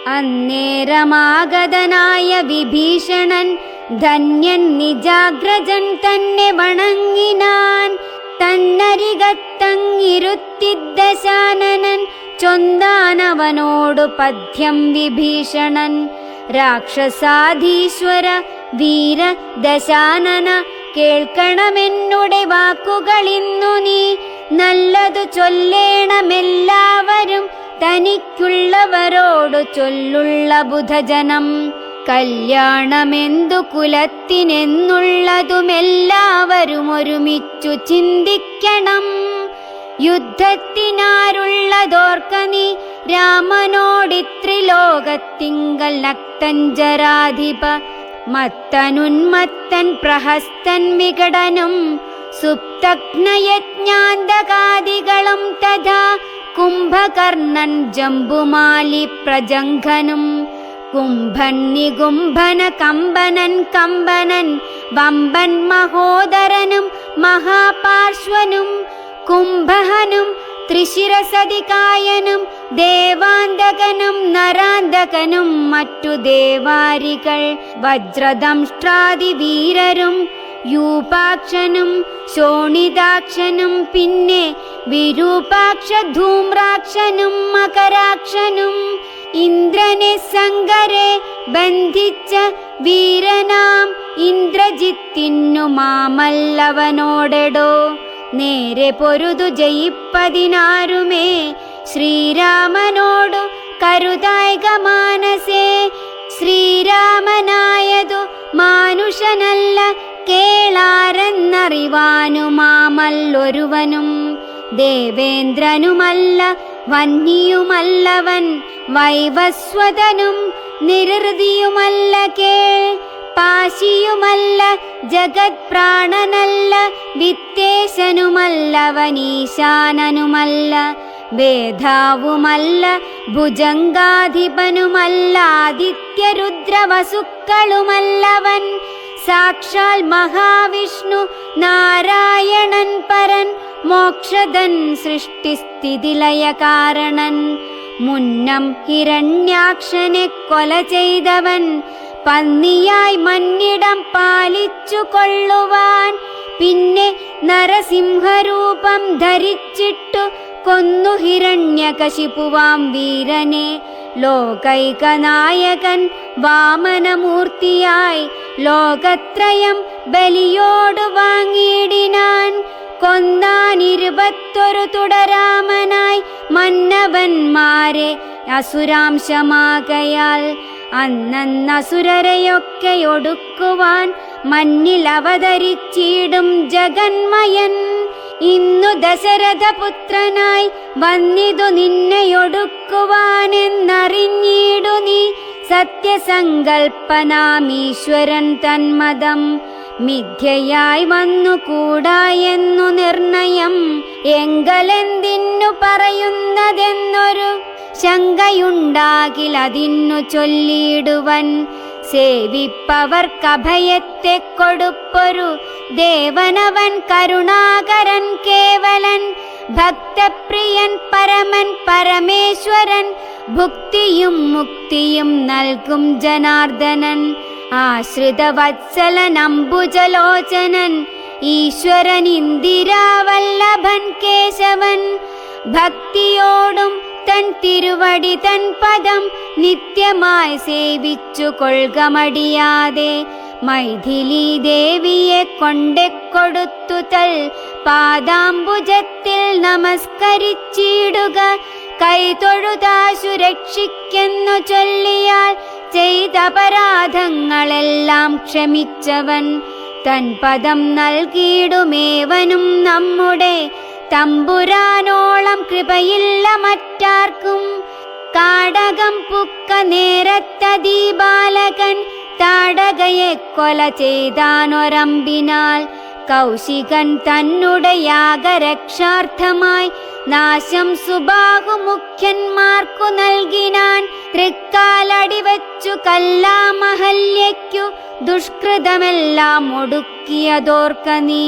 അന്നേരമാഗതനായ വിഭീഷണൻ ധന്യൻ നിജാഗ്രജൻ തന്നെ വണങ്ങിനാൻ. തന്നരികത്തങ്ങിരുത്തി ദശാനനൻ ചൊന്താനവനോടു പദ്യം വിഭീഷണൻ. രാക്ഷസാധീശ്വര വീര ദശാനന, കേൾക്കണമെന്നുടെ വാക്കുകളിന്നു നീ. നല്ലതു ചൊല്ലേണമെല്ലാവരും തനിക്കുള്ളവരോടു ചൊല്ലുള്ള ബുധജനം. കല്യാണമെന്തു കുലത്തിനെന്നുള്ളതുമെല്ലാവരും ഒരുമിച്ചു ചിന്തിക്കണം. യുദ്ധത്തിനാരുള്ളതോർക്ക നീ, രാമനോടിത്രിലോകത്തിങ്കൽ നക്തഞ്ചരാധിപ. മത്തനുന്മത്തൻ പ്രഹസ്തൻ വികടനും സുപ്തഗ്നയജ്ഞാന്തകാദികളും തഥാ കുംഭകർണൻ ജംബുമാലി പ്രജംഘനും. കുംഭൻ നികുംഭന കമ്പനൻ കമ്പനൻ വമ്പൻ മഹോദരനും മഹാപാർശ്വനും. കുംഭഹനും ത്രിശിരസതികായനും ദേവാന്തകനും നരാന്തകനും മറ്റു ദേവാരികൾ. വജ്രദംഷ്ട്രാദിവീരരും യൂപാക്ഷനും ശോണിതാക്ഷനും പിന്നെ വിരൂപാക്ഷ ധൂമ്രാക്ഷനും മകരാക്ഷനും. ഇന്ദ്രനെ സങ്കരെ ബന്ധിച്ച വീരനാം ഇന്ദ്രജിത്തിനു മാമല്ലവനോടെടോ. നേരെ പൊരുതു ജയിപ്പതിനാരുമേ ശ്രീരാമനോടു കരുതായിക മാനസേ. ശ്രീരാമനായതു മാനുഷനല്ല കേളാരെന്നറിവാനുമാമല്ലൊരുവനും. ദേവേന്ദ്രനുമല്ല വന്യയുമല്ലവൻ, വൈവസ്വതനും നിരൃതിയുമല്ല കേൾ. പാശിയുമല്ല ജഗത് പ്രാണനല്ല, വിത്തേശനുമല്ലവനീശാനനുമല്ല. വേധാവുമല്ല ഭുജംഗാധിപനുമല്ല, ആദിത്യരുദ്രവസുക്കളുമല്ലവൻ. സാക്ഷാൽ മഹാവിഷ്ണു നാരായണൻ പരൻ, മോക്ഷദൻ സൃഷ്ടിസ്ഥിതിലയ കാരണൻ. മുന്നം ഹിരണ്യാക്ഷനെ കൊല ചെയ്തവൻ, പന്നിയായി മന്നിടം പാലിച്ചു കൊള്ളുവാൻ. പിന്നെ നരസിംഹരൂപം ധരിച്ചിട്ടു കൊന്നു ഹിരണ്യകശിപുവാം വീരനെ. ലോകൈകനായകൻ വാമനമൂർത്തിയായി ലോകത്രയം ബലിയോടു വാങ്ങിയിടിനാൻ. കൊന്നാൻ 21 തുടരാമനായി മന്നവന്മാരെ അസുരാംശമാകയാൽ. അന്നസുരരെയൊക്കെ ഒടുക്കുവാൻ മന്നിൽ അവതരിച്ചിടും ജഗന്മയൻ. ഇന്നു ദശരഥപുത്രനായി വന്നിതു നിന്നെയൊടുക്കുവാനെന്നറിഞ്ഞിടു നീ. സത്യസങ്കൽപ്പനാമീശ്വരൻ തന്മതം മിഥ്യയായി വന്നുകൂടായെന്നു നിർണയം. എങ്കലെന്തിന്നു പറയുന്നതെന്നൊരു ശങ്കയുണ്ടാകിലതിന്നു ചൊല്ലിയിടുവൻ. സേവിപ്പവർക്കഭയത്തെ കൊടുപ്പൊരു ദേവനവൻ, കരുണാകരൻ കേവലൻ. ഭക്തപ്രിയൻ പരമൻ പരമേശ്വരൻ, ഭുക്തിയും മുക്തിയും നൽകും ജനാർദ്ദനൻ. ആശ്രിതവത്സലൻ അംബുജലോചനൻ, ഈശ്വരൻ ഇന്ദിരാവല്ലഭൻ കേശവൻ. ഭക്തിയോടും തൻ തിരുവടി തൻ പദം നിത്യമായി സേവിച്ചു കൊൾകമടിയാതെ. മൈഥിലി ദേവിയെ കൊണ്ടെക്കൊടുത്തു തൽ പാദാംബുജത്തിൽ നമസ്കരിച്ചിടുക. കൈതൊഴുതാശു രക്ഷിക്കെന്നു ചൊല്ലിയാൽ ചെയ്തപരാധങ്ങളെല്ലാം ക്ഷമിച്ചവൻ. തൻ പദം നൽകിയിടുമേവനും നമ്മുടെ തമ്പുരാനോളം കൃപയില്ല മറ്റാർക്കും. കാടകം പുക്ക നേരത്തതീ ബാലകൻ താടകയെ കൊല ചെയ്താനൊരമ്പിനാൽ. കൗശികൻ തന്നെ യാഗരക്ഷാർത്ഥമായി നാശം സുബാഹുമുഖ്യന്മാർക്കു നൽകിനാൻ. തൃക്കാലടിവച്ചു കല്ലാമഹല്യയ്ക്കു ദുഷ്കൃതമെല്ലാം ഒടുക്കിയതോർക്ക നീ.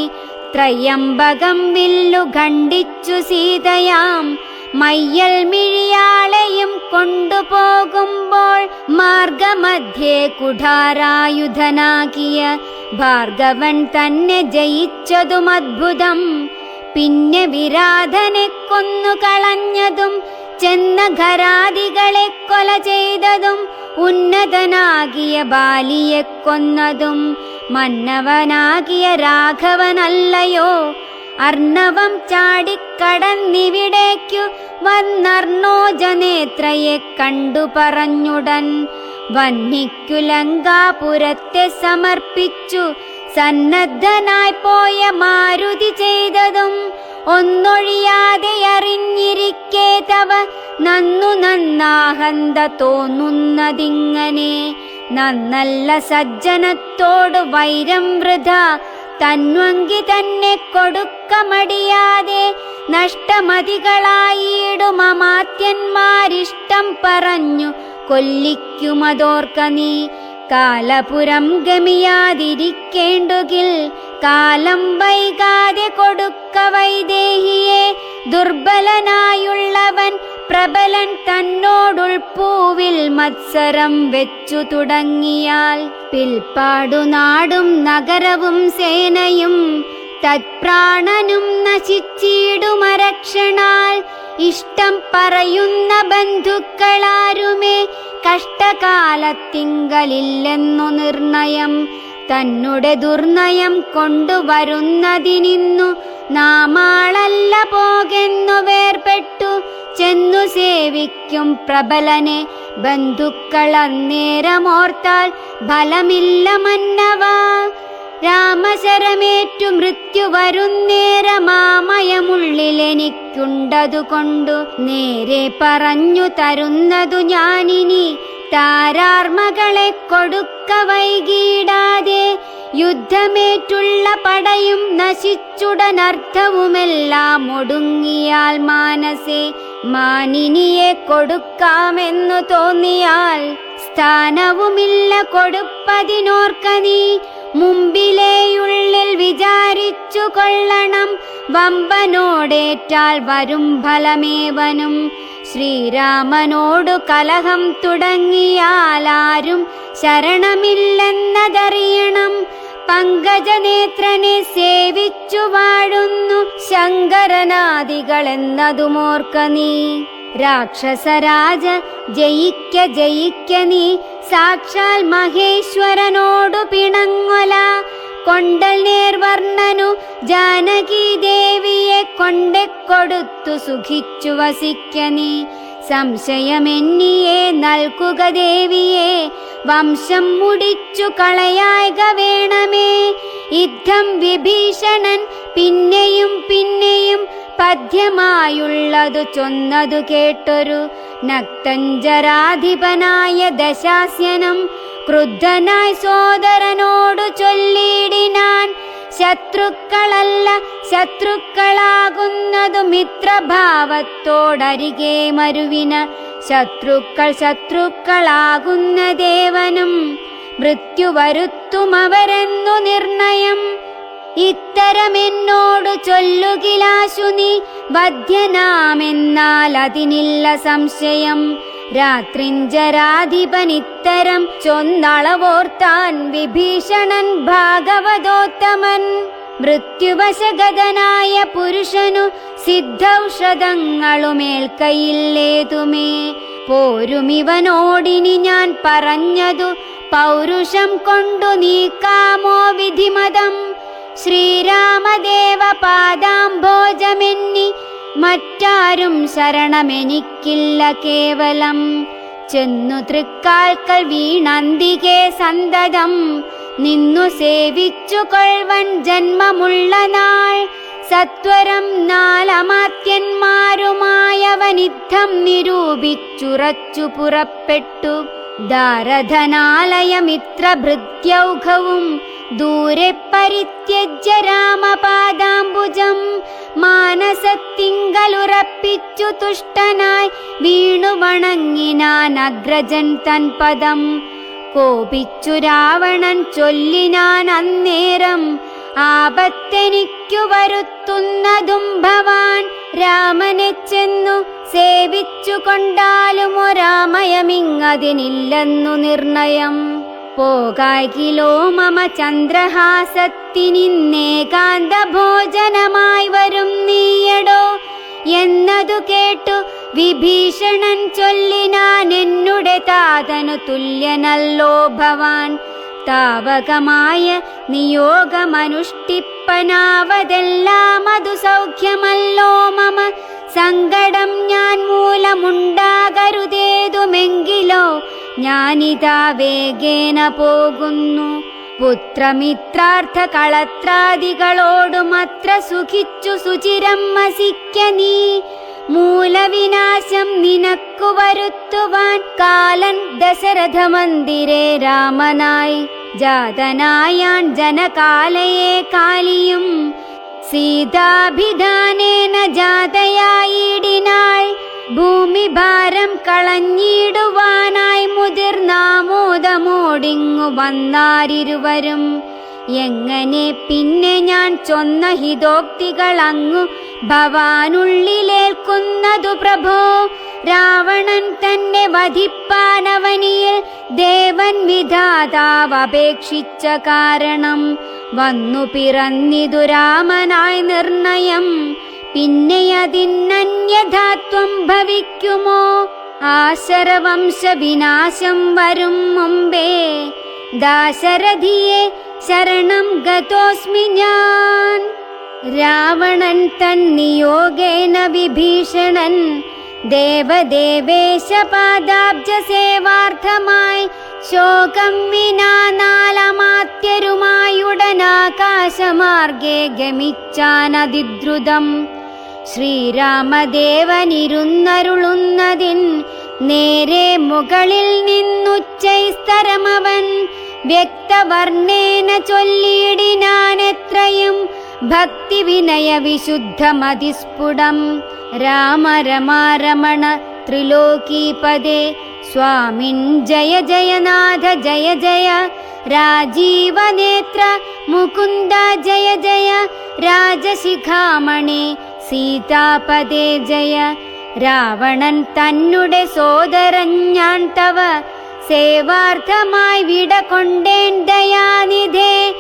ത്രയംബകം വില്ലു ഖണ്ഡിച്ചു സീതയാം മയ്യൽ മിഴിയാളെയും കൊണ്ടുപോകുമ്പോൾ മാർഗമധ്യേ കുഠാരായുധനാക്കിയ ഭാർഗവൻ തന്നെ ജയിച്ചതും അദ്ഭുതം. പിന്നെ വിരാധനെ കൊന്നു കളഞ്ഞതും ചെന്ന ഖരാദികളെ കൊല ചെയ്തതും ഉന്നതനാകിയ ബാലിയെ കൊന്നതും മന്നവനാകിയ രാഘവനല്ലയോ? അർണവം ചാടിക്കടന്നിവിടേക്കു വന്നർണോജനേത്രയെ കണ്ടു പറഞ്ഞുടൻ വന്നിക്കു ലങ്കാപുരത്തെ സമർപ്പിച്ചു സന്നദ്ധനായി പോയ മാരുതി ചെയ്തതും ഒന്നൊഴിയാതെ അറിഞ്ഞിരിക്കേ തവ നന്നു നന്നാഹന്ത തോന്നുന്നതിങ്ങനെ. നന്നല്ല സജ്ജനത്തോട് വൈരം വൃഥ തന്വങ്കി തന്നെ കൊടുക്ക മടിയാതെ നഷ്ടമതികളായിടും അമാത്യന്മാരിഷ്ടം പറഞ്ഞു കൊല്ലിക്കുമതോർക്ക നീ. കാലപുരം ഗമിയാതിരിക്കേണ്ടുകിൽ കാലം വൈകാതെ കൊടുക്ക വൈദേഹിയെ. ദുർബലനായുള്ളവൻ പ്രബലൻ തന്നോടുൾപ്പൂവിൽ മത്സരം വെച്ചു തുടങ്ങിയാൽ പിൽപ്പാടു നാടും നഗരവും സേനയും തത്പ്രാണനും നശിച്ചിടുമരക്ഷണാൽ. ഇഷ്ടം പറയുന്ന ബന്ധുക്കളാരുമേ കഷ്ടകാലത്തിങ്കലില്ലെന്നു നിർണയം. തന്നുടെ ദുർനയം കൊണ്ടുവരുന്നതിനിന്നു നാമാളല്ല പോകെന്നു വേർപെട്ടു ചെന്നു സേവിക്കും പ്രബലനെ. ബന്ധുക്കൾ അന്നേരമോർത്താൽ ഫലമില്ല മന്നവ. രാമശരമേറ്റു മൃത്യു വരുന്നേരമാമയമുള്ളിലെനിക്കുണ്ടതുകൊണ്ടു നേരെ പറഞ്ഞു തരുന്നതു ഞാനിനി. താരാർമകളെ കൊടുക്ക വൈകിടാതെ യുദ്ധമേറ്റുള്ള പടയും നശിച്ചുടനർത്ഥവുമെല്ലാം ഒടുങ്ങിയാൽ മാനസേ. മാനിനിയെ കൊടുക്കാമെന്നു തോന്നിയാൽ സ്ഥാനവുമില്ല കൊടുപ്പതിനോർക്ക നീ. മുമ്പിലേയുള്ളിൽ വിചാരിച്ചു കൊള്ളണം വമ്പനോടേറ്റാൽ വരും ഫലമേവനും. ശ്രീരാമനോടു കലഹം തുടങ്ങിയാലാരും ശരണമില്ലെന്നതറിയണം. പങ്കജനേത്രനെ സേവിച്ചു വാഴുന്നു ശങ്കരനാദികളെന്നതുമോർക്ക നീ. രാക്ഷസരാജ ജയിക്ക ജയിക്ക നീ സാക്ഷാൽ മഹേശ്വരനോടു പിണങ്ങൊല. കൊണ്ടൽ നേർവർണ്ണനു ജാനകി ദേവിയെ കൊണ്ടെ കൊടുത്തു സുഖിച്ചു വസിക്ക നീ. സംശയമെന്നിയെ നൽകുക ദേവിയെ വംശം മുടിച്ചു കളയായ്ക വേണമേ. യുദ്ധം വിഭീഷണൻ പിന്നെയും പിന്നെയും പദ്യമായുള്ളതു ചൊന്നതു കേട്ടൊരു നക്തഞ്ചരാധിപനായ ദശാസ്യനം ക്രുദ്ധനായി സോദരനോടു ചൊല്ലിയിടിനാൻ. ശത്രുക്കളല്ല ശത്രുക്കളാകുന്നതു മിത്രഭാവത്തോടരികെ മരുവിന. ശത്രുക്കൾ ശത്രുക്കളാകുന്ന ദേവനും മൃത്യു വരുത്തുമവരെന്നു നിർണയം. ഇത്തരമെന്നോടു ചൊല്ലുകിലാശു നീ വധ്യനാമെന്നാൽ അതിനില്ല സംശയം. രാത്രിഞ്ചരാധിപനിത്തരം ചൊന്നളവോർത്താൻ വിഭീഷണൻ ഭാഗവതോത്തമൻ. മൃത്യുവശഗതനായ പുരുഷനു സിദ്ധൌഷധങ്ങളുമേൽക്കയില്ലേതുമേ. പോരുമിവനോടിനി ഞാൻ പറഞ്ഞതു പൗരുഷം കൊണ്ടു നീക്കാമോ വിധിമതം. ശ്രീരാമദേവ പാദാംഭോജമെന്നി മറ്റാരും ശരണമെനിക്കില്ല കേവലം. ചെന്നു തൃക്കാൽക്കൽ വീണന്തികെ സന്തതം നിന്നു സേവിച്ചു കൊൾവൻ ജന്മമുള്ള നാൾ. സത്വരം നാലമാത്യന്മാരുമായവനിദ്ധം നിരൂപിച്ചുറച്ചു പുറപ്പെട്ടു. ദാരധനാലയമിത്രഭൃത്യൗഘവും ദൂരെ പരിത്യജ്യ രാമപാദാംബുജം. മാനസത്തിങ്കലുറപ്പിച്ചു തുഷ്ടനായി വീണു വണങ്ങിനാൻ അഗ്രജൻ തൻ പദം. കോപിച്ചു രാവണൻ ചൊല്ലിനാൻ അന്നേരം ആപത്തെനിക്കു വരുത്തുന്നതും ഭവാൻ. രാമനെ ചെന്നു സേവിച്ചു കൊണ്ടാലും ഒരാമയമിങ്ങതിനില്ലെന്നു നിർണയം. പോകാകിലോ മമ ചന്ദ്രഹാസത്തിനിന്നേകാന്ത ഭോജനമായി വരും നീയടോ എന്നതു കേട്ടു വിഭീഷണൻ ചൊല്ലിനാൻ, എന്നുടെ താതനു തുല്യനല്ലോ ഭവാൻ. താവകമായ നിയോഗമനുഷ്ഠിപ്പനാവതെല്ലാം അതു സൗഖ്യമല്ലോ മമ. സങ്കടം ഞാൻ മൂലമുണ്ടാകരുതേതുമെങ്കിലോ ഞാനിതാ വേഗേന പോകുന്നു. പുത്രമിത്രാർത്ഥ കളത്രാദികളോടുമത്ര സുഖിച്ചു സുചിരം വസിക്ക നീ. മൂലവിനാശം നിനക്കു വരുത്തുവാൻ കാലൻ ദശരഥ മന്ദിരേ രാമനായി. ജാതനായാൻ ജനകാലയെ കാലിയും സീതാഭിധാനേന ജാതയായിടിനാൾ. ഭൂമിഭാരം കളഞ്ഞിടുവാനായി മുതിർന്നാമോദമോടിങ്ങു വന്നാരിരുവരും. എങ്ങനെ പിന്നെ ഞാൻ ചൊന്ന ഹിതോക്തികൾ അങ്ങു ഭവാനുള്ളിലേൽക്കുന്നതു പ്രഭോ? രാവണൻ തന്നെ വധിപ്പാനവനിയിൽ ദേവൻ വിധാതാവപേക്ഷിച്ച കാരണം വന്നു പിറന്നിതു രാമനായി നിർണയം. പിന്നെ അതിനന്യഥാത്വം ഭവിക്കുമോ? ആശരവംശ വിനാശം വരും മുമ്പേ ദാശരഥിയെ ശരണം ഗതോസ്മി ഞാൻ. രാവണൻ തന്നിയോഗേന വിഭീഷണൻ ദേവദേവേശ പാദാബ്ജ സേവാർത്ഥമായി ശോകം വിനാ നാലമാത്യരുമായുടനാകാശമാർഗേ ഗമിച്ചാനതിദ്രുതം. ശ്രീരാമദേവനിരുന്നരുളുന്നതിൻ നേരെ മുകളിൽ നിന്നുച്ചൈസ്തരമവൻ വ്യക്തവർണ്ണേന ചൊല്ലിയിടിനാനെത്രയും ഭക്തി വിനയ വിശുദ്ധമതിസ്ഫുടം. രാമ രമാരമണ ത്രിലോകീപദേ സ്വാമിൻ ജയ ജയനാഥ ജയ ജയ. രാജീവനേത്ര മുകുന്ദ ജയ ജയ. രാജശിഖാമണി സീതാപദേ ജയ. രാവണൻ തന്നുടെ സോദരൻ ഞാൻ തവ സേവാർത്ഥമായി വിട കൊണ്ടേൻ ദയാനിധേ.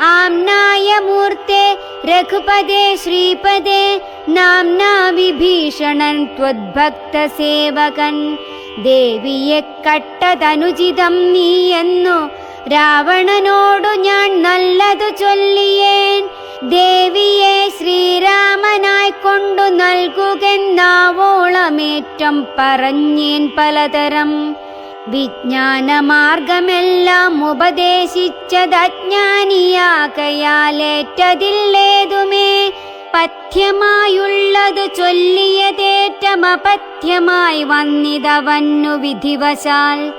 ആംനായ മൂർത്തേ രഘുപദേ ശ്രീപദേ നാംനാ വിഭീഷണൻ ത്വദ്ഭക്ത സേവകൻ. ദേവിയെ കട്ടതനുചിതം നീയെന്നു രാവണനോടു ഞാൻ നല്ലതു ചൊല്ലിയേൻ. ദേവിയെ ശ്രീരാമനായി കൊണ്ടു നൽകുകെന്നാവോളമേറ്റം പറഞ്ഞേൻ പലതരം. വിജ്ഞാനമാർഗമെല്ലാം ഉപദേശിച്ചതജ്ഞാനിയാകയാലേറ്റതില്ലേതുമേ. പഥ്യമായുള്ളതു ചൊല്ലിയതേറ്റമപഥ്യമായി വന്നിതവന്നു വിധിവശാൽ.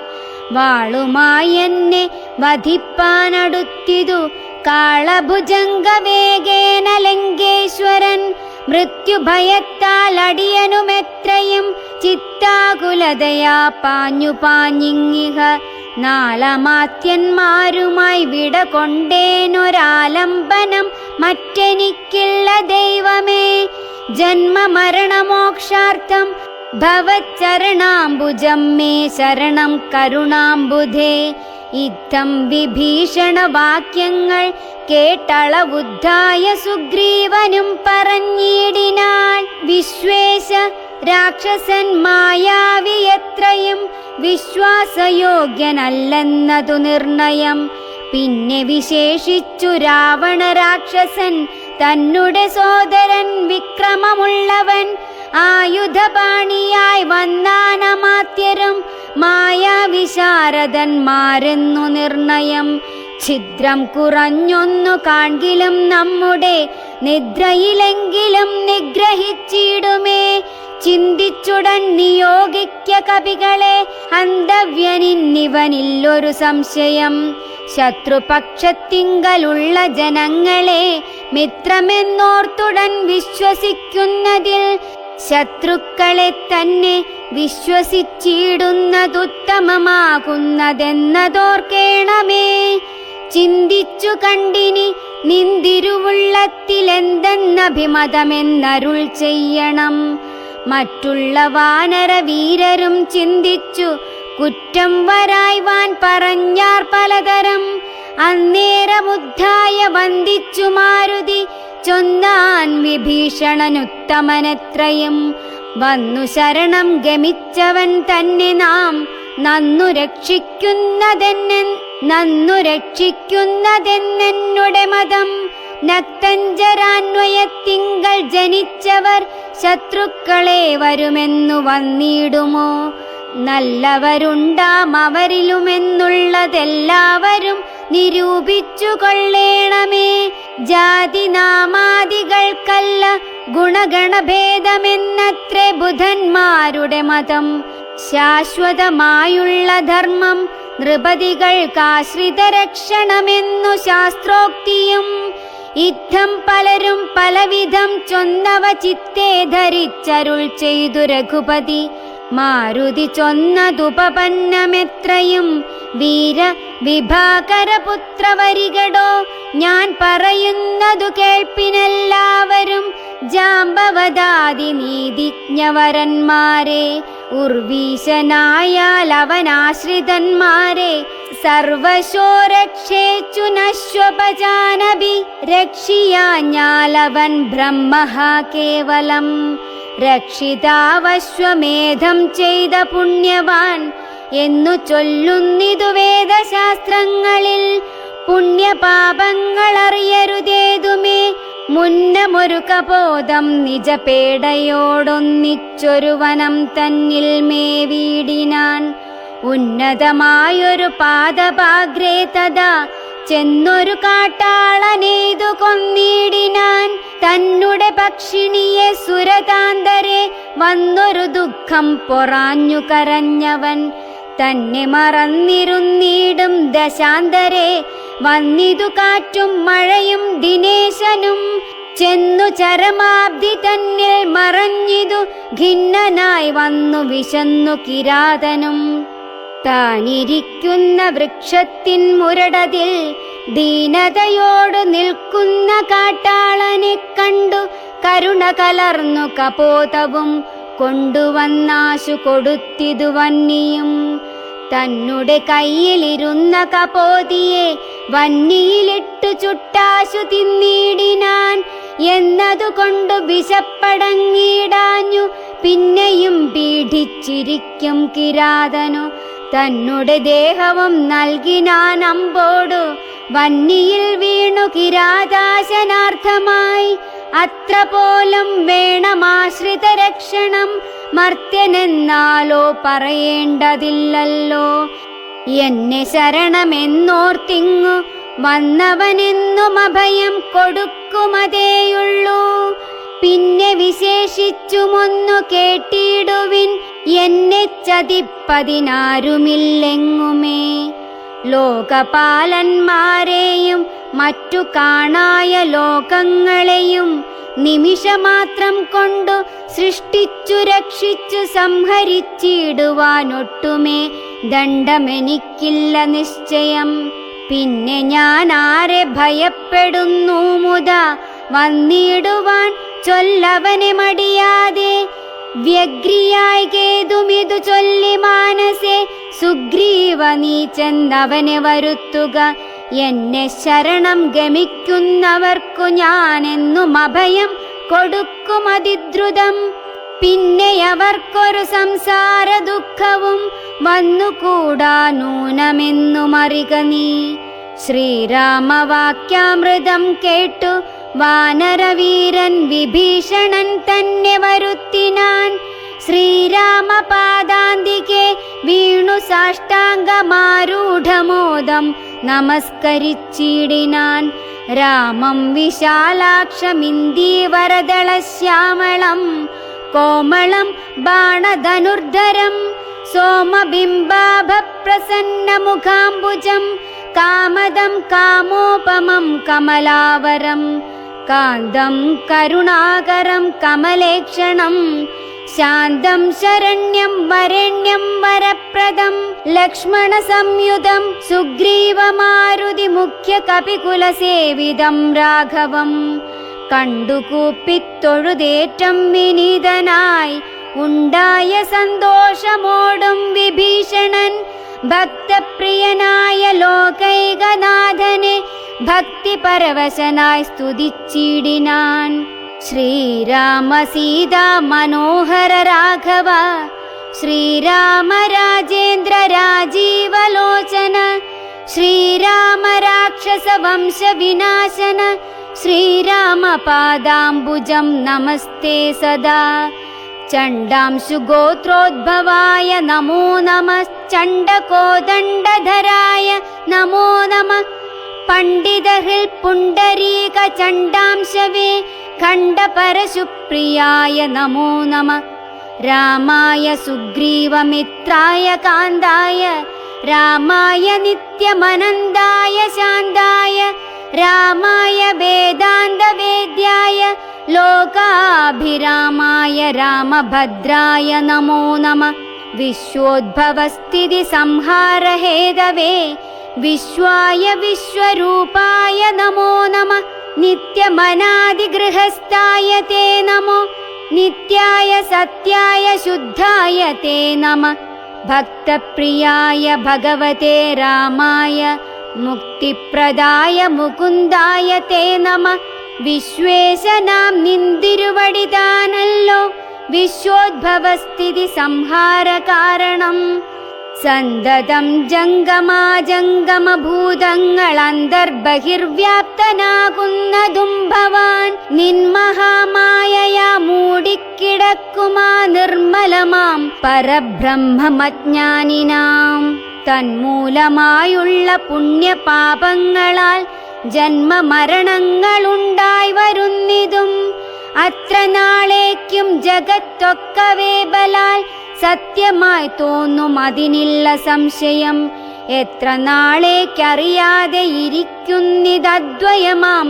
വാളുമായി എന്നെ വധിപ്പാനടുത്തിതു കാളഭുജംഗവേഗേന ലങ്കേശ്വരൻ. മൃത്യുഭയത്താൽ അടിയനുമെത്രയും ചിത്താകുലതയാ പാഞ്ഞു പാഞ്ഞിങ്ങിഹ. നാലമാത്യന്മാരുമായി വിട കൊണ്ടേനൊരാലംബനം മറ്റെനിക്കില്ല ദൈവമേ. ജന്മമരണമോക്ഷാർത്ഥം ഭവച്ചരണാംബുജം മേ ശരണം കരുണാംബുധേ. ഇത്തം വിഭീഷണ വാക്യങ്ങൾ കേട്ടളവുദ്ധായ സുഗ്രീവനും പറഞ്ഞിടിനാൾ. വിശ്വേശ രാക്ഷസൻ മായാവിയത്രയും വിശ്വാസയോഗ്യനല്ലെന്നതു നിർണയം. പിന്നെ വിശേഷിച്ചു രാവണ രാക്ഷസൻ തന്നുടെ സോദരൻ വിക്രമമുള്ളവൻ. ആയുധപാണിയായി വന്നാനമാത്യരും മായാവിശാരദന്മാരെന്നു നിർണയം. ഛിദ്രം കുറഞ്ഞൊന്നു കാൺകിലും നമ്മുടെ നിദ്രയിലെങ്കിലും നിഗ്രഹിച്ചിടുമേ. ചിന്തിച്ചുടൻ നിയോഗിക്ക കവികളെ അന്തവ്യനിന്നിവനില്ലൊരു സംശയം. ശത്രുപക്ഷത്തിങ്കലുള്ള ജനങ്ങളെ മിത്രമെന്നോർത്തുടൻ വിശ്വസിക്കുന്നതിൽ ശത്രുക്കളെ തന്നെ വിശ്വസിച്ചിടുന്നതുത്തമമാകുന്നതെന്നതോർക്കേണമേ. ചിന്തിച്ചു കണ്ടിനി നിന്തിരുവുള്ളത്തിലെന്തെന്നഭിമതമെന്നരുൾ ചെയ്യണം. മറ്റുള്ള വാനര വീരരും ചിന്തിച്ചു കുറ്റം വരായ്വാൻ പറഞ്ഞാർ പലതരം. അന്നേരമുദ്ധായ വന്ദിച്ചു മാരുതി ചൊന്നാൻ വിഭീഷണനുത്തമനെത്രയും. വന്നു ശരണം ഗമിച്ചവൻ തന്നെ നാം നന്നു രക്ഷിക്കുന്നതെന്നെന്നുടെ മതം. നക്തഞ്ചരാന്വയത്തിങ്കൽ ജനിച്ചവർ ശത്രുക്കളെ വരുമെന്നു വന്നിടുമോ? നല്ലവരുണ്ടാം അവരിലുമെന്നുള്ളതെല്ലാവരും നിരൂപിച്ചു കൊള്ളേണമേ. ജാതിനാമാദികൾക്കല്ല ഗുണഗണഭേദമെന്നത്രേ ബുധന്മാരുടെ മതം. ശാശ്വതമായുള്ള ധർമ്മം നൃപതികൾക്കാശ്രിതരക്ഷണമെന്നു ശാസ്ത്രോക്തിയും. യുദ്ധം പലരും പലവിധം ചൊന്നവ ചിത്തേ ധരിച്ചരുൾ ചെയ്തു രഘുപതി. മാരുതി ചൊന്നതുപപന്നമെത്രയും വീര വിഭാകരപുത്രവരികടോ. ഞാൻ പറയുന്നതു കേൾപ്പിനെല്ലാവരും ജാമ്പവദാദി നീതിജ്ഞവരന്മാരെ. ഉർവീശനായാൽ അവനാശ്രിതന്മാരെ സർവശോ രക്ഷേച്ചു നശ്വപജാനഭി. രക്ഷിയാഞ്ഞാലവൻ ബ്രഹ്മഹ കേവലം. രക്ഷിതാവശ്വമേധം ചെയ്ത പുണ്യവാൻ എന്നു ചൊല്ലുന്നിതു വേദശാസ്ത്രങ്ങളിൽ. പുണ്യപാപങ്ങളറിയരുതേതുമേ മുന്നമൊരു കബോധം നിജപേടയോടൊന്നിച്ചൊരു വനം തന്നിൽ മേവീടിനാൻ. ഉന്നതമായൊരു പാദപാഗ്രേ തഥാ ചെന്നൊരു കാട്ടാളനെയ്തു കൊന്നിടിനാൻ. തന്നുടെ പക്ഷിണിയെ സുരതാന്തരെ വന്നൊരു ദുഃഖം പൊറാഞ്ഞു കരഞ്ഞവൻ. തന്നെ മറന്നിരുന്നീടും ദശാന്തരെ വന്നിതു കാറ്റും മഴയും ദിനേശനും. ചെന്നു ചരമാബ്ദി തന്നിൽ മറഞ്ഞിതു ഖിന്നനായി വന്നു വിശന്നു കിരാതനും. താനിരിക്കുന്ന വൃക്ഷത്തിൻ മുരടതിൽ ദീനതയോട് നിൽക്കുന്ന കാട്ടാളനെ കണ്ടു കരുണ കലർന്നു കപോതവും കൊണ്ടുവന്നാശു കൊടുത്തിതു വന്നിയും. തന്നുടെ കയ്യിലിരുന്ന കപോതിയെ വന്നിയിലിട്ടു ചുട്ടാശു തിന്നിടിനാൻ. എന്നതുകൊണ്ടു വിശപ്പടങ്ങിടാഞ്ഞു പിന്നെയും പീഡിച്ചിരിക്കും കിരാതനു. തന്നുടെ ദേഹവും നൽകിനാൻ അമ്പോടു വന്നിയിൽ വീണു കിരാതാശനാർത്ഥമായി. അത്ര പോലും വേണമാശ്രിത രക്ഷണം മർത്യനെന്നാലോ പറയേണ്ടതില്ലല്ലോ. എന്നെ ശരണമെന്നോർത്തിങ്ങു വന്നവനെന്നും അഭയം കൊടുക്കുമതേയുള്ളൂ. പിന്നെ വിശേഷിച്ചുമൊന്നു കേട്ടിടുവിൻ, എന്നെ ചതിപ്പതിനാരുമില്ലെങ്ങുമേ. ലോകപാലന്മാരെയും മറ്റു കാണായ ലോകങ്ങളെയും നിമിഷമാത്രം കൊണ്ടു സൃഷ്ടിച്ചു രക്ഷിച്ചു സംഹരിച്ചിടുവാനൊട്ടുമേ ദണ്ഡമെനിക്കില്ല നിശ്ചയം. പിന്നെ ഞാൻ ആരെ ഭയപ്പെടുന്നു മുതാ വന്നിടുവാൻ ചൊല്ലവനെ മടിയാതെ. വ്യഗ്രിയായി കേതുമിതു ചൊല്ലി മാനസേ സുഗ്രീവ നീ ചെന്നവനെ വരുത്തുക. എന്നെ ശരണം ഗമിക്കുന്നവർക്കു ഞാനെന്നും അഭയം കൊടുക്കും അതിദ്രുതം. പിന്നെ അവർക്കൊരു സംസാര ദുഃഖവും വന്നുകൂടാ നൂനമെന്നുമറിക നീ. ശ്രീരാമവാക്യാമൃതം കേട്ടു വാനരവീരൻ വിഭീഷണൻ തന്നെ വരുത്തിനാൻ. ശ്രീരാമപാദാന്തികെ വീണു സാഷ്ടാംഗമാരൂഢമോദം നമസ്കരിച്ചിടിനാൻ. രാമം വിശാലാക്ഷമിന്ദീവരദളശ്യാമളം കോമളം ബാണധനുർധരം സോമബിംബാഭപ്രസന്നമുഖാംബുജം കാമദം കാമോപമം കമലാവരം കാന്തം കരുണാകരം കമലേക്ഷണം ശാന്തം ശരണ്യം വരണ്യം വരപ്രദം ലക്ഷ്മണ സംയുതം സുഗ്രീവമാരുതി മുഖ്യ കപികുലസേവിതം രാഘവം കണ്ടുകൂപ്പിത്തൊഴുതേറ്റം വിനീതനായി ഉണ്ടായ സന്തോഷമോടും വിഭീഷണൻ ഭക്തപ്രിയനായ ലോകൈകനാഥനെ ഭക്തിപരവശനായി സ്തുതിച്ചിടിനാൻ. ശ്രീരാമ സീതാ മനോഹര രാഘവ ശ്രീരാമ രാജേന്ദ്ര രാജീവലോചന ശ്രീരാമ രാക്ഷസ വംശ വിനാശന ശ്രീരാമ പാദാംബുജം നമസ്തേ സദാ. ചണ്ഡാംശു ഗോത്രോദ്ഭവായ നമോ നമഃ ചണ്ഡകോദണ്ഡധരായ നമോ നമഃ പണ്ഡിതഹൃൽ പുണ്ടരീക ചണ്ഡാംശവേ ഖണ്ഡപരശുപ്രിയായ നമോ നമഃ. രാമായ സുഗ്രീവമിത്രായ കാന്തായ രാമായ നിത്യമനന്തായ ശാന്തായ രാമായ വേദാന്തവേദ്യായ ലോകാഭിരാമായ രാമഭദ്രായ നമോ നമഃ. വിശ്വോദ്ഭവസ്ഥിതി സംഹാര ഹേതവേ വിശ്വായ വിശ്വരൂപായ നമോ നമഃ. നിത്യമനാദിഗൃഹസ്ഥായ തേ നമോ നിത്യായ സത്യായ ശുദ്ധായ തേ നമഃ. ഭക്തപ്രിയായ ഭഗവതേ രാമായ മുക്തിപ്രദായ മുകുന്ദായ തേ നമഃ. വിശ്വേശനാം നിന്തിരുവടിതാനല്ലോ വിശ്വോദ്ഭവസ്ഥിതി സംഹാര കാരണം. സന്തതം ജംഗമാജംഗമഭൂതങ്ങൾ അന്തർബഹിർവ്യാപ്തനാകുന്നതും ഭവാൻ നിന്മഹാമായയാ മൂടിക്കിടക്കുമാ നിർമ്മലമാം പരബ്രഹ്മമജ്ഞാനിനാം. തന്മൂലമായുള്ള പുണ്യപാപങ്ങളാൽ ജന്മമരണങ്ങളുണ്ടായി വരുന്നിതും അത്ര നാളേക്കും ജഗത്തൊക്കവേ ബലാൽ സത്യമായി തോന്നും അതിനില്ല സംശയം. എത്ര നാളേക്കറിയാതെ ഇരിക്കുന്നിതദ്വയമാം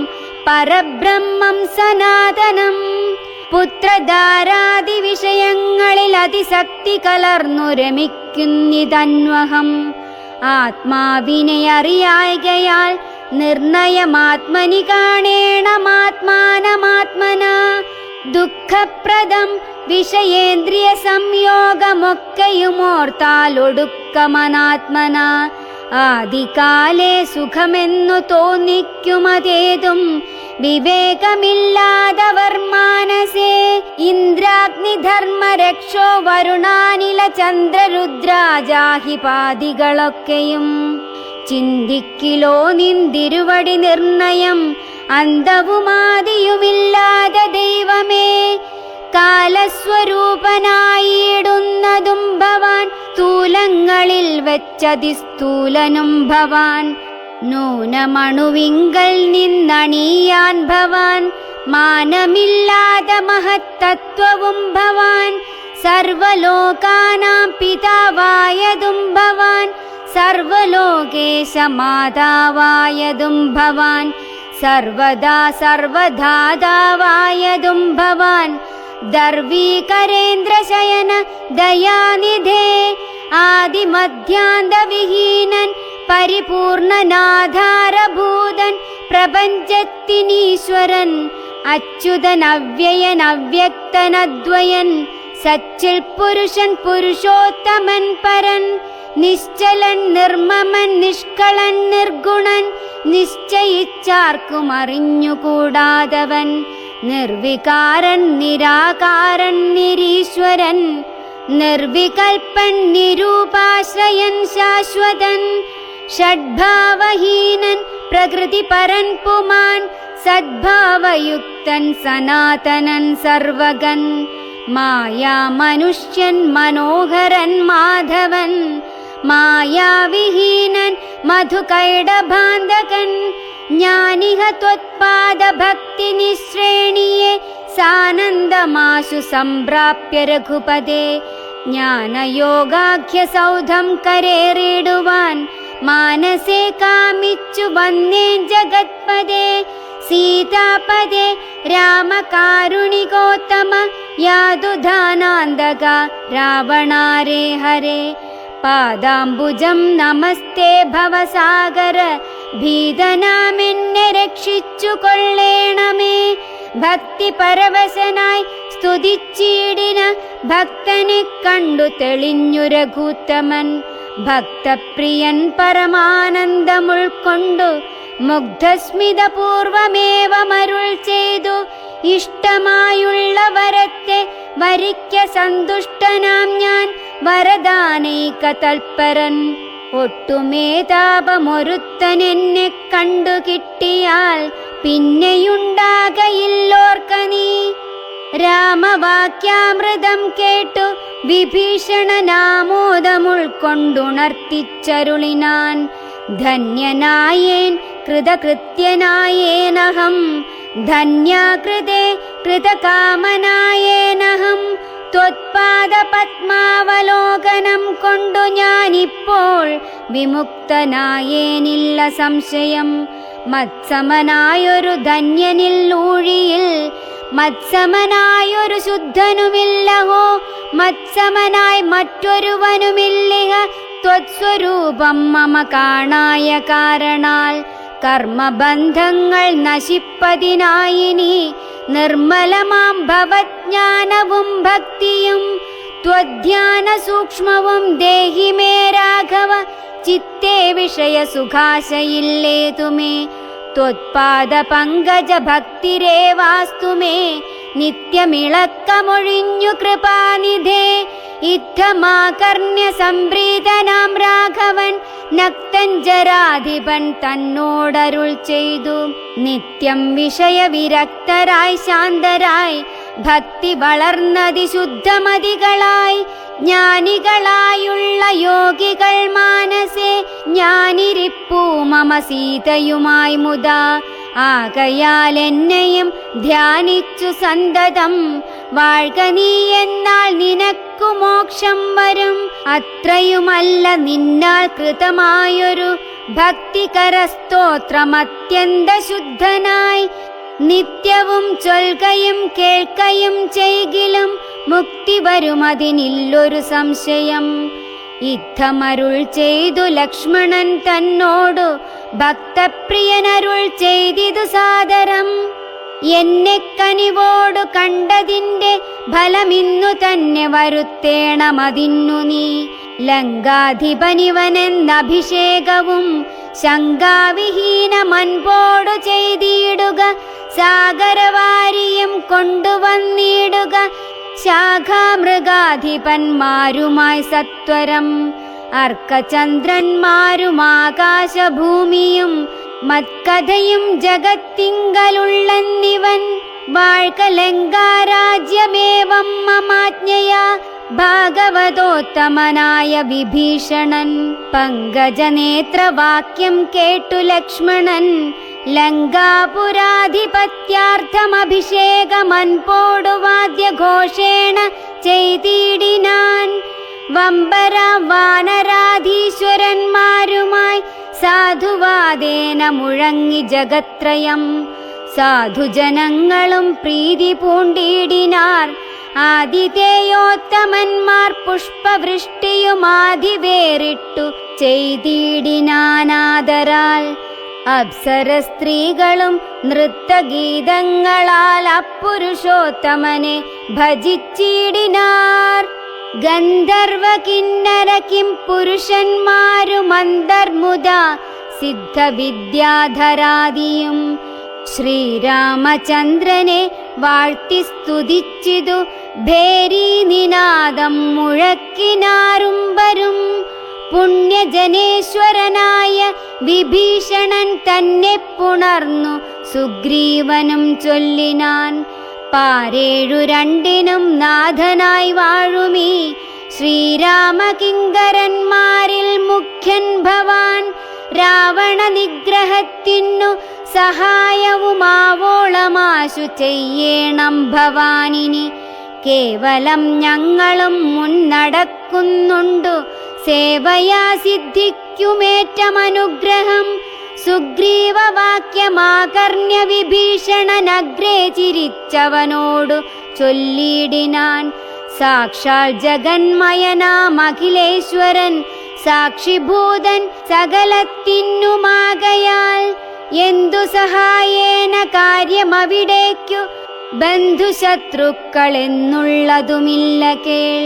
പരബ്രഹ്മം സനാതനം. പുത്രധാരാദി വിഷയങ്ങളിൽ അതിശക്തി കലർന്നു രമിക്കുന്നിതന്വഹം. ആത്മാവിനെ അറിയായകയാൽ നിർണയമാത്മനി കാണേണമാത്മാനമാത്മന. ദുഃഖപ്രദം വിഷയേന്ദ്രിയ സംയോഗമൊക്കെയുമോർത്താലൊടുക്കമനാത്മന. ആദികാലേ സുഖമെന്നു തോന്നിക്കുമതേതും വിവേകമില്ലാതവർ മാനസേ. ഇന്ദ്രാഗ്നിധർമ്മരക്ഷോ വരുണാനില ചന്ദ്രരുദ്രാജാഹിപാദികളൊക്കെയും ചിന്തിക്കിലോ നിന്തിരുവടി നിർണയം അന്തവുമാദിയുമില്ലാതെ ദൈവമേ. കാലസ്വരൂപനായിടുന്നതും ഭവാൻ സ്ഥൂലങ്ങളിൽ വെച്ചതിസ്ഥൂലനും ഭവാൻ. നൂനമണുവിങ്കൽ നിന്നണിയാൻ ഭവാൻ മാനമില്ലാതെ മഹത്തത്വവും ഭവാൻ. സർവലോകാനാം പിതാവായതും ഭവാൻ സർവലോകേശമാതാവായതും ഭവാൻ. സർവദാ സർവധാതാവായതും ഭവാൻ. ദർവീകരേന്ദ്രശയന ദയാനിധേ ആദിമധ്യാന്തവിഹീനൻ പരിപൂർണനാധാരഭൂതൻ പ്രപഞ്ചത്തിനീശ്വരൻ. അച്യുതൻ അവ്യയൻ അവ്യക്തനദ്വയൻ സച്ചിൽ പുരുഷൻ പുരുഷോത്തമൻ പരൻ. നിശ്ചലൻ നിർമ്മമൻ നിഷ്കളൻ നിർഗുണൻ നിശ്ചയിച്ചാർക്കും അറിഞ്ഞുകൂടാതവൻ. നിർവികാരൻ നിരാകാരൻ നിരീശ്വരൻ നിർവികൽപ്പൻ നിരൂപാശ്രയൻ ശാശ്വതൻ. ഷഡ്ഭാവഹീനൻ പ്രകൃതിപരൻ പുമാൻ സദ്ഭാവയുക്തൻ സനാതനൻ സർവഗൻ. മായാമനുഷ്യൻ മനോഹരൻ മാധവൻ മായാവിഹീനൻ മധുകൈടഭാന്തകൻ. ജ്ഞാനിഹ ത്വത്പാദ ഭക്തി നിശ്രേണിയെ സാനന്ദമാശു സംപ്രാപ്യ രഘുപദേ. ജ്ഞാനയോഗാഖ്യസൗധം കരേറിടുവാൻ മാനസേ കാമിച്ചു വന്നേ ജഗത്പദേ. സീതാപദേ രാമകാരുണികോത്തമ യാതുധാനാന്തക രാവണാരേ ഹരേ പാദാംബുജം നമസ്തേ ഭവസാഗര ഭീതനാമെന്നെ രക്ഷിച്ചു കൊള്ളേണമേ. ഭക്തി പരവശനായി സ്തുതിച്ചിടിന ഭക്തനെ കണ്ടു തെളിഞ്ഞു രഘുത്തമൻ. ഭക്തപ്രിയൻ പരമാനന്ദമുൾക്കൊണ്ടു മുഗ്ധസ്മിതപൂർവമേവമരുൾ ചെയ്തു. ഇഷ്ടമായുള്ള വരത്തെ വരിക്ക സന്തുഷ്ടനാം ഞാൻ വരദാനൈക തൽപരൻ. ഒട്ടുമേ താപമൊരുത്തനെന്നെ കണ്ടു കിട്ടിയാൽ പിന്നെയുണ്ടാകയില്ലോർക്ക നീ. രാമവാക്യാമൃതം കേട്ടു വിഭീഷണനാമോദമുൾക്കൊണ്ടുണർത്തിച്ചരുളിനാൻ. ധന്യനായേൻ കൃതകൃത്യനായേനഹം ധന്യാകൃതേ കൃതകാമനായേനഹം. ത്വത്പാദപത്മാവലോകനം കൊണ്ടു ഞാനിപ്പോൾ വിമുക്തനായേനില്ല സംശയം. മത്സമനായൊരു ധന്യനില്ലൂഴിയിൽ മത്സമനായൊരു ശുദ്ധനുമില്ലഹോ. മത്സമനായി മറ്റൊരുവനുമില്ലിഹ ത്വത്സ്വരൂപം മമ കാണായ കാരണാൽ. കർമ്മബന്ധങ്ങൾ നശിപ്പതിനായിനി നിർമ്മലമാം ഭവജ്ഞാനവും ഭക്തിയും. ത്വധ്യാന സൂക്ഷ്മവും ദേഹി മേ രാഘവ ചിത്തേ വിഷയ സുഖാശയില്ലേതുമേ. ത്വത്പാദ പങ്കജ ഭക്തിരേവാസ്തു മേ നിത്യമിളക്കമൊഴിഞ്ഞു കൃപാനിധേ. ഇത്തമാകർണ്യ സംപ്രീതനാം രാഘവൻ നക്തഞ്ജരാധിപൻ തന്നോടരുൾ ചെയ്തു. നിത്യം വിഷയവിരക്തരായി ശാന്തരായി ഭക്തി വളർന്നതിശുദ്ധമതികളായി ജ്ഞാനികളായുള്ള യോഗികൾ മാനസേ ഞാനിരിപ്പൂ മമ സീതയുമായി മുദാ. ആകയാൽ എന്നെയും ധ്യാനിച്ചു സന്തതം വാഴ്ക നീ എന്നാൽ നിനക്കു മോക്ഷം വരും. അത്രയുമല്ല നിന്നാൽ കൃതമായൊരു ഭക്തികരസ്തോത്രമത്യന്ത ശുദ്ധനായി നിത്യവും ചൊൽകയും കേൾക്കയും ചെയ്കിലും മുക്തി വരുമതിനില്ലൊരു സംശയം. ഇത്തമരുൾ ചെയ്തു ലക്ഷ്മണൻ തന്നോടു ഭക്തപ്രിയനരുൾ ചെയ്തിതു സാദരം. എന്നെ കനിവോടു കണ്ടതിൻ്റെ ഫലമിന്നു തന്നെ വരുത്തേണമതിന്നു നീ. ലങ്കാധിപനിവനെന്നഭിഷേകവും ശങ്കാവിഹീനമൻപോടു ചെയ്തിടുക. സാഗരവാരിയും കൊണ്ടുവന്നിടുക ശാഖാമൃഗാധിപന്മാരുമായി സത്വരം. അർക്കചന്ദ്രന്മാരുമാകാശഭൂമിയും മത്കഥയും ജഗത്തിങ്കലുള്ളന്നിവൻ. വാഴ്ക ലങ്കാരാജ്യമേവം മമാജ്ഞയാ ഭാഗവതോത്തമനായ വിഭീഷണൻ. പങ്കജനേത്രവാക്യം കേട്ടു ലക്ഷ്മണൻ ലങ്കാപുരാധിപത്യാർത്ഥമഭിഷേകമൻപോടു വാദ്യഘോഷേണ ചെയ്തിടിനാൻ. വമ്പര വാനരാധീശ്വരന്മാരുമായി സാധുവാദേന മുഴങ്ങി ജഗത്രയം. സാധുജനങ്ങളും പ്രീതി പൂണ്ടിടിനാർ. ആതിഥേയോത്തമന്മാർ പുഷ്പവൃഷ്ടിയുമാതിവേറിട്ടു ചെയ്തിടിനാനാദരാൽ. അപ്സര സ്ത്രീകളും നൃത്തഗീതങ്ങളാൽ അപ്പുരുഷോത്തമനെ ഭജിച്ചിടിനാർ. ഗന്ധർവ കിന്നര കിം പുരുഷന്മാരുമന്തർമുദ സിദ്ധവിദ്യാധരാദിയും ശ്രീരാമചന്ദ്രനെ വാഴ്ത്തി സ്തുതിച്ചിതു ഭേരീനിനാദം മുഴക്കിനാറുംബരും. പുണ്യജനേശ്വരനായ വിഭീഷണൻ തന്നെ പുണർന്നു സുഗ്രീവനും ചൊല്ലിനാൻ. പാരേഴു രണ്ടിനും നാഥനായി വാഴുമീ ശ്രീരാമകിങ്കരന്മാരിൽ മുഖ്യൻ ഭവാൻ. രാവണ നിഗ്രഹത്തിനു സഹായവുമാവോളമാശു ചെയ്യേണം ഭവാനിനി. കേവലം ഞങ്ങളും മുന്നടക്കുന്നുണ്ടു സേവയാ സിദ്ധിക്കുമേറ്റമനുഗ്രഹം. സുഗ്രീവവാക്യമാകർണ്യ വിഭീഷണനഗ്രേ ചിരിച്ചവനോടു ചൊല്ലിയിടിനാൻ. സാക്ഷാൽ ജഗന്മയനാമഖിലേശ്വരൻ സാക്ഷിഭൂതൻ സകലത്തിനുമാകയാൽ എന്തു സഹായേന കാര്യമവിടേക്കു ബന്ധുശത്രുക്കളെന്നുള്ളതുമില്ല കേൾ.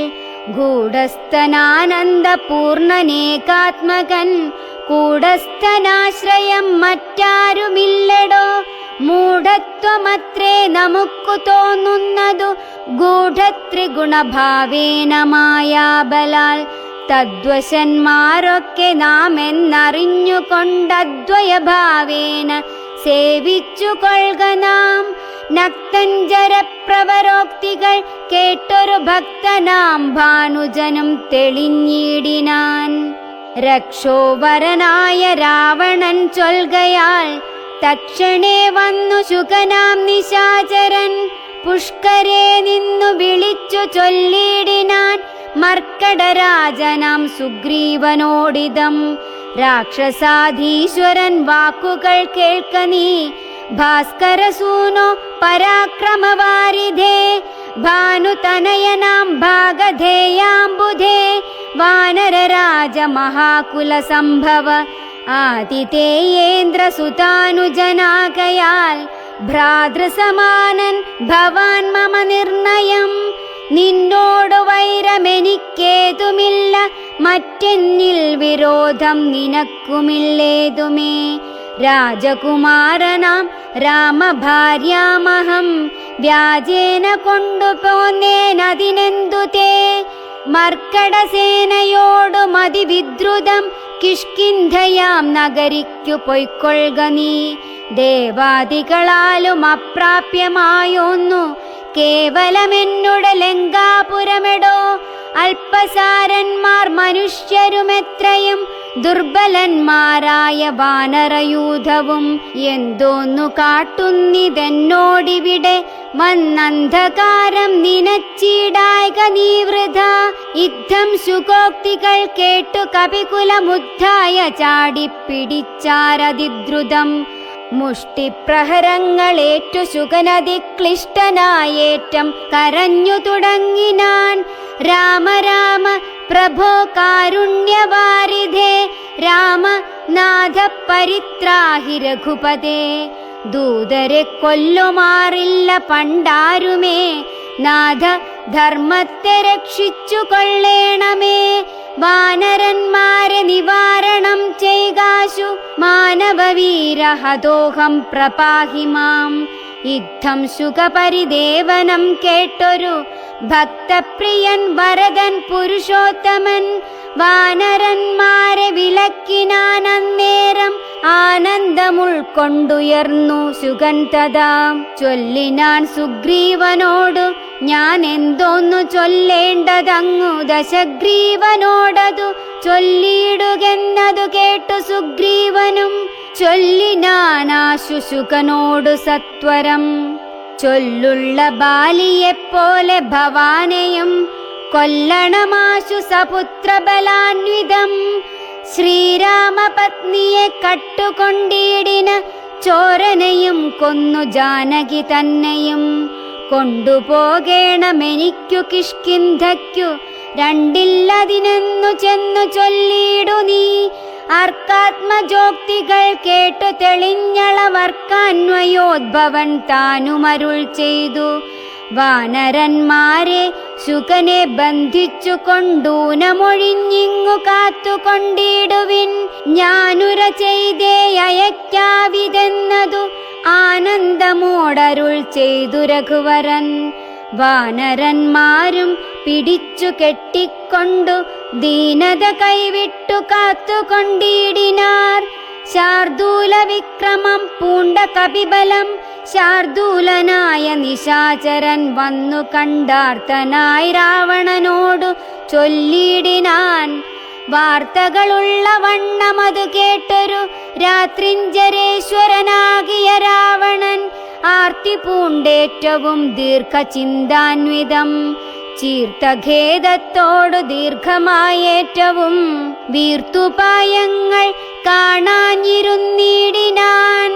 ഗൂഢസ്ഥനാനന്ദപൂർണനേകാത്മകൻ കൂടസ്ഥനാശ്രയം മറ്റാരുമില്ലടോ. മൂഢത്വമത്രേ നമുക്കു തോന്നുന്നതു ഗൂഢത്രിഗുണഭാവേന മായാബലാൽ. തദ്വശന്മാരൊക്കെ നാം എന്നറിഞ്ഞുകൊണ്ടദ്വയഭാവേന സേവിച്ചു കൊള്ളുക നാം. നക്തഞ്ചരപ്രവരോക്തികൾ കേട്ടൊരു ഭക്തനാം ഭാനുജനും തെളിഞ്ഞിടിനാൻ. രക്ഷോവരനായ രാവണൻ ചൊൽകയാൽ തക്ഷണേ വന്നു ശുകനാം നിശാചരൻ. പുഷ്കരെ നിന്നു വിളിച്ചു ചൊല്ലിടിനാൻ മർക്കടരാജനാം സുഗ്രീവനോടിതം. രാക്ഷസാധീശ്വരൻ വാക്കുകൾ കേൾക്ക നീ, ഭാസ്കരസൂനോ പരാക്രമവാരിധേ. ഭാനുതനയനാം ഭാഗധേയാംബുധേ വാനരരാജ മഹാകുല സംഭവ. ആതിഥേയേന്ദ്രസുതാനുജനാകയാൽ ഭ്രാതൃസമാനൻ ഭവാൻ മമ നിർണയം. നിന്നോടു വൈരമെനിക്കേതുമില്ല, മറ്റെന്നിൽ വിരോധം നിനക്കുമില്ലേതുമേ. രാജകുമാരനാം രാമഭാര്യാമഹം വ്യാജേന കൊണ്ടുപോന്നേനതിനെന്തു തേ. മർക്കടസേനയോടു മതിവിദ്രുതം കിഷ്കിന്ധയാം നഗരിക്കു പൊയ്ക്കൊള്ളുക നീ. ദേവാദികളാലും അപ്രാപ്യമായൊന്നു കേവലമെന്നുടെ ലങ്കാപുരമെടോ. അല്പസാരന്മാർ മനുഷ്യരുമെത്രയും ദുർബലന്മാരായ വാനരയൂഥവും എന്തോന്നു കാട്ടുന്നിതെന്നോടിവിടെ വന്നന്ധകാരം നിനച്ചിടായ്ക നീ വൃഥ. യുദ്ധം ശുകോക്തികൾ കേട്ടു കപികുലമുദ്ധായ ചാടിപ്പിടിച്ചാരതിദ്രുതം. മുഷ്ടിപ്രഹരങ്ങളേറ്റു ശുകനതിക്ലിഷ്ടനായേറ്റം കരഞ്ഞു തുടങ്ങിനാൻ. രാമ രാമ പ്രഭോ കാരുണ്യവാരിധേ, രാമനാഥ പരിത്രാഹി രഘുപതേ. ദൂതരെ കൊല്ലുമാറില്ല പണ്ടാരുമേ, നാഥ ധർമ്മത്തെ രക്ഷിച്ചു കൊള്ളേണമേ. വാനരന്മാരെ നിവാരണം ചെയ്കാശു മാനവവീരഹതോഹം പ്രപാഹി മാം. യുദ്ധം ശുകപരിദേവനം കേട്ടൊരു ഭക്തപ്രിയൻ വരദൻ പുരുഷോത്തമൻ. വാനരന്മാരെ വിലക്കിനാൻ അന്നേരം ആനന്ദമുൾക്കൊണ്ടുയർന്നു ശുകൻ തഥാ. ചൊല്ലിനാൻ സുഗ്രീവനോടു ഞാൻ എന്തോന്നു ചൊല്ലേണ്ടതങ്ങു ദശഗ്രീവനോടതു ചൊല്ലിയിടുകെന്നതു കേട്ടു സുഗ്രീവനും ചൊല്ലിനാനാശു ശുകനോടു സത്വരം. ചൊല്ലുള്ള ബാലിയെപ്പോലെ ഭവാനെയും കൊല്ലണമാശു സപുത്രബലാന്വിതം. ശ്രീരാമപത്നിയെ കട്ടുകൊണ്ടിടിന ചോരനെയും കൊന്നു ജാനകി തന്നെയും. കൊണ്ടുപോകേണമെനിക്കു കിഷ്കിന്ധയ്ക്കു രണ്ടില്ലതിനെന്നു ചെന്നു ചൊല്ലിയിടു നീ. അർക്കാത്മജോക്തികൾ കേട്ടു തെളിഞ്ഞളവർക്കാന്വയോദ്ഭവൻ താനുമരുൾ ചെയ്തു. വാനരന്മാരെ ശുകനെ ബന്ധിച്ചു കൊണ്ടൂനമൊഴിഞ്ഞിങ്ങു കാത്തുകൊണ്ടിടുവിൻ. ഞാനുര ചെയ്തേ അയക്കാവിതെന്നതു ആനന്ദമോടരുൾ ചെയ്തു രഘുവരൻ. വാനരന്മാരും പിടിച്ചു കെട്ടിക്കൊണ്ടു ദീനത കൈവിട്ടു കാത്തുകൊണ്ടിടിനാർ. ശാർദൂല വിക്രമം പൂണ്ട കപിബലം ശാർദൂലനായ നിശാചരൻ വന്നു കണ്ടാർത്തനായി രാവണനോടു ചൊല്ലിടിനാൻ. വാർത്തകളുള്ള വണ്ണമതു കേട്ടൊരു രാത്രിഞ്ചരേശ്വരനാകിയ രാവണൻ ആർത്തി പൂണ്ടേറ്റവും ദീർഘചിന്താന്വിതം ചീർത്തഖേദത്തോടു ദീർഘമായേറ്റവും വീർത്തുപായങ്ങൾ കാണാഞ്ഞിരുന്നിടിനാൻ.